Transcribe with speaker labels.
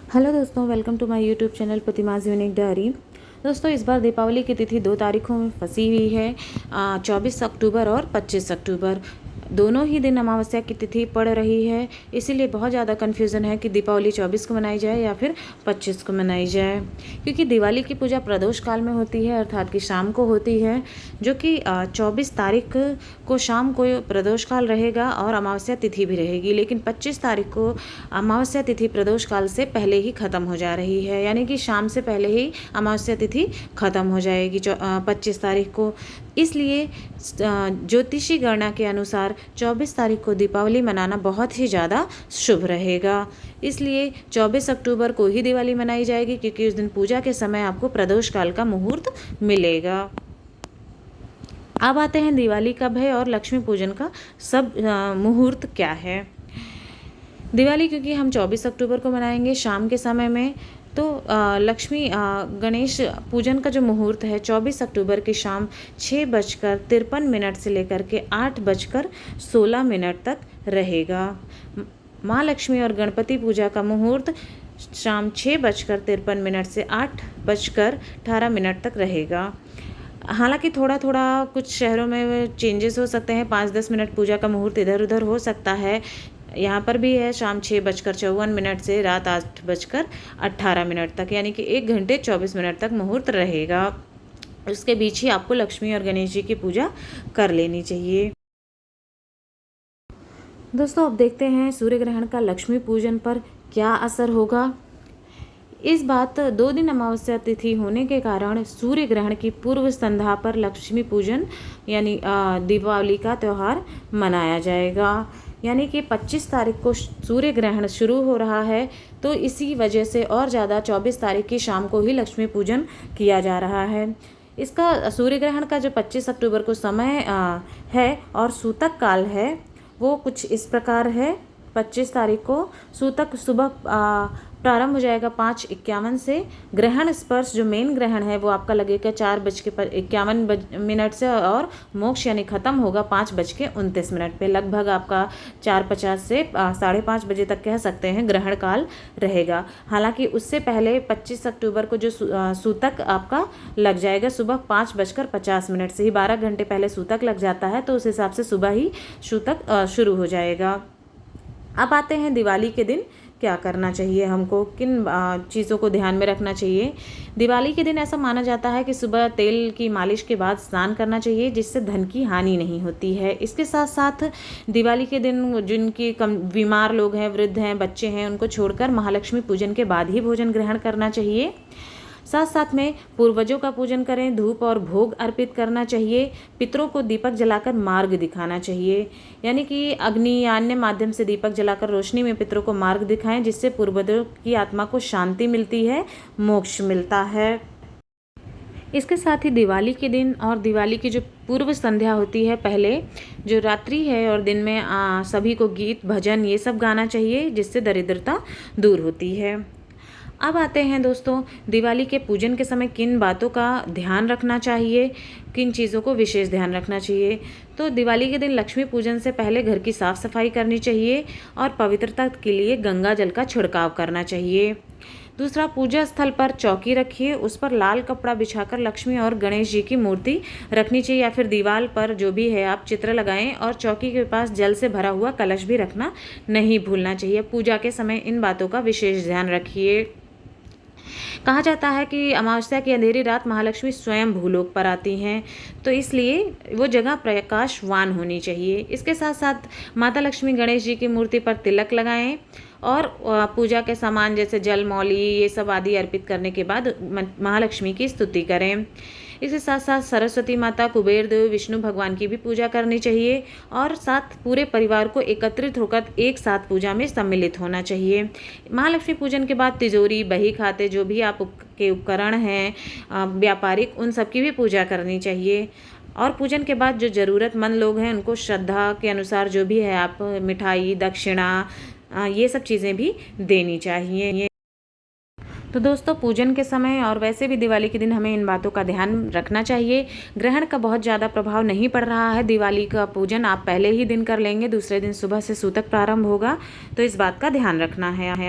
Speaker 1: Hello दोस्तों, welcome to my YouTube channel Pratima's unique diary. दोस्तों, इस बार दीपावली की तिथि 2 तारीखों में फंसी हुई है। 24 अक्टूबर और 25 अक्टूबर दोनों ही दिन अमावस्या की तिथि पड़ रही है। इसीलिए बहुत ज़्यादा कन्फ्यूज़न है कि दीपावली 24 को मनाई जाए या फिर 25 को मनाई जाए, क्योंकि दिवाली की पूजा प्रदोष काल में होती है, अर्थात कि शाम को होती है, जो कि 24 तारीख को शाम को प्रदोष काल रहेगा और अमावस्या तिथि भी रहेगी। लेकिन 25 तारीख को अमावस्या तिथि प्रदोष काल से पहले ही ख़त्म हो जा रही है, यानी कि शाम से पहले ही अमावस्या तिथि ख़त्म हो जाएगी 25 तारीख को। इसलिए ज्योतिषी गणना के अनुसार 24 तारीख को दीपावली मनाना बहुत ही ज़्यादा शुभ रहेगा। इसलिए 24 अक्टूबर को ही दिवाली मनाई जाएगी, क्योंकि उस दिन पूजा के समय आपको प्रदोष काल का मुहूर्त मिलेगा। अब आते हैं दिवाली कब है और लक्ष्मी पूजन का सब मुहूर्त क्या है। दिवाली क्योंकि हम 24 अक्टूबर को मनाएंगे शाम के समय में, तो लक्ष्मी गणेश पूजन का जो मुहूर्त है 24 अक्टूबर की शाम 6:53 से लेकर के 8:16 तक रहेगा। माँ लक्ष्मी और गणपति पूजा का मुहूर्त शाम 6:53 से 8:18 तक रहेगा। हालांकि थोड़ा थोड़ा कुछ शहरों में चेंजेस हो सकते हैं, 5-10 मिनट पूजा का मुहूर्त इधर उधर हो सकता है। यहाँ पर भी है शाम 6:54 से रात 8:18 तक, यानी कि 1 घंटे 24 मिनट तक मुहूर्त रहेगा। उसके बीच ही आपको लक्ष्मी और गणेश जी की पूजा कर लेनी चाहिए। दोस्तों, अब देखते हैं सूर्य ग्रहण का लक्ष्मी पूजन पर क्या असर होगा। इस बात 2 दिन अमावस्या तिथि होने के कारण सूर्य ग्रहण की पूर्व संध्या पर लक्ष्मी पूजन यानी दीपावली का त्यौहार मनाया जाएगा। यानी कि 25 तारीख को सूर्य ग्रहण शुरू हो रहा है, तो इसी वजह से और ज़्यादा 24 तारीख की शाम को ही लक्ष्मी पूजन किया जा रहा है। इसका सूर्य ग्रहण का जो 25 अक्टूबर को समय है और सूतक काल है, वो कुछ इस प्रकार है। 25 तारीख को सूतक सुबह प्रारंभ हो जाएगा 5:51 से। ग्रहण स्पर्श जो मेन ग्रहण है वो आपका लगेगा 4:51 से, और मोक्ष यानी ख़त्म होगा 5:29 पे। लगभग आपका 4:50 से 5:30 बजे तक कह सकते हैं ग्रहण काल रहेगा। हालांकि उससे पहले 25 अक्टूबर को जो सूतक आपका लग जाएगा सुबह 5:50 से ही, 12 घंटे पहले सूतक लग जाता है, तो उस हिसाब से सुबह ही सूतक शुरू हो जाएगा। अब आते हैं दिवाली के दिन क्या करना चाहिए, हमको किन चीज़ों को ध्यान में रखना चाहिए। दिवाली के दिन ऐसा माना जाता है कि सुबह तेल की मालिश के बाद स्नान करना चाहिए, जिससे धन की हानि नहीं होती है। इसके साथ साथ दिवाली के दिन जिनकी बीमार लोग हैं, वृद्ध हैं, बच्चे हैं, उनको छोड़कर महालक्ष्मी पूजन के बाद ही भोजन ग्रहण करना चाहिए। साथ साथ में पूर्वजों का पूजन करें, धूप और भोग अर्पित करना चाहिए। पितरों को दीपक जलाकर मार्ग दिखाना चाहिए, यानी कि अग्नि या अन्य माध्यम से दीपक जलाकर रोशनी में पितरों को मार्ग दिखाएं, जिससे पूर्वजों की आत्मा को शांति मिलती है, मोक्ष मिलता है। इसके साथ ही दिवाली के दिन और दिवाली की जो पूर्व संध्या होती है, पहले जो रात्रि है और दिन में सभी को गीत भजन ये सब गाना चाहिए, जिससे दरिद्रता दूर होती है। अब आते हैं दोस्तों, दिवाली के पूजन के समय किन बातों का ध्यान रखना चाहिए, किन चीज़ों को विशेष ध्यान रखना चाहिए। तो दिवाली के दिन लक्ष्मी पूजन से पहले घर की साफ़ सफाई करनी चाहिए और पवित्रता के लिए गंगा जल का छिड़काव करना चाहिए। दूसरा, पूजा स्थल पर चौकी रखिए, उस पर लाल कपड़ा बिछाकर लक्ष्मी और गणेश जी की मूर्ति रखनी चाहिए, या फिर दीवार पर जो भी है आप चित्र लगाएं, और चौकी के पास जल से भरा हुआ कलश भी रखना नहीं भूलना चाहिए। पूजा के समय इन बातों का विशेष ध्यान रखिए। कहा जाता है कि अमावस्या की अंधेरी रात महालक्ष्मी स्वयं भूलोक पर आती हैं, तो इसलिए वो जगह प्रकाशवान होनी चाहिए। इसके साथ साथ माता लक्ष्मी गणेश जी की मूर्ति पर तिलक लगाएं और पूजा के सामान जैसे जल, मौली ये सब आदि अर्पित करने के बाद महालक्ष्मी की स्तुति करें। इसके साथ साथ सरस्वती माता, कुबेर देव, विष्णु भगवान की भी पूजा करनी चाहिए, और साथ पूरे परिवार को एकत्रित होकर एक साथ पूजा में सम्मिलित होना चाहिए। महालक्ष्मी पूजन के बाद तिजोरी, बही खाते, जो भी आप के उपकरण हैं व्यापारिक, उन सब की भी पूजा करनी चाहिए। और पूजन के बाद जो ज़रूरतमंद लोग हैं उनको श्रद्धा के अनुसार जो भी है आप मिठाई, दक्षिणा ये सब चीज़ें भी देनी चाहिए। तो दोस्तों, पूजन के समय और वैसे भी दिवाली के दिन हमें इन बातों का ध्यान रखना चाहिए। ग्रहण का बहुत ज़्यादा प्रभाव नहीं पड़ रहा है। दिवाली का पूजन आप पहले ही दिन कर लेंगे, दूसरे दिन सुबह से सूतक प्रारंभ होगा, तो इस बात का ध्यान रखना है।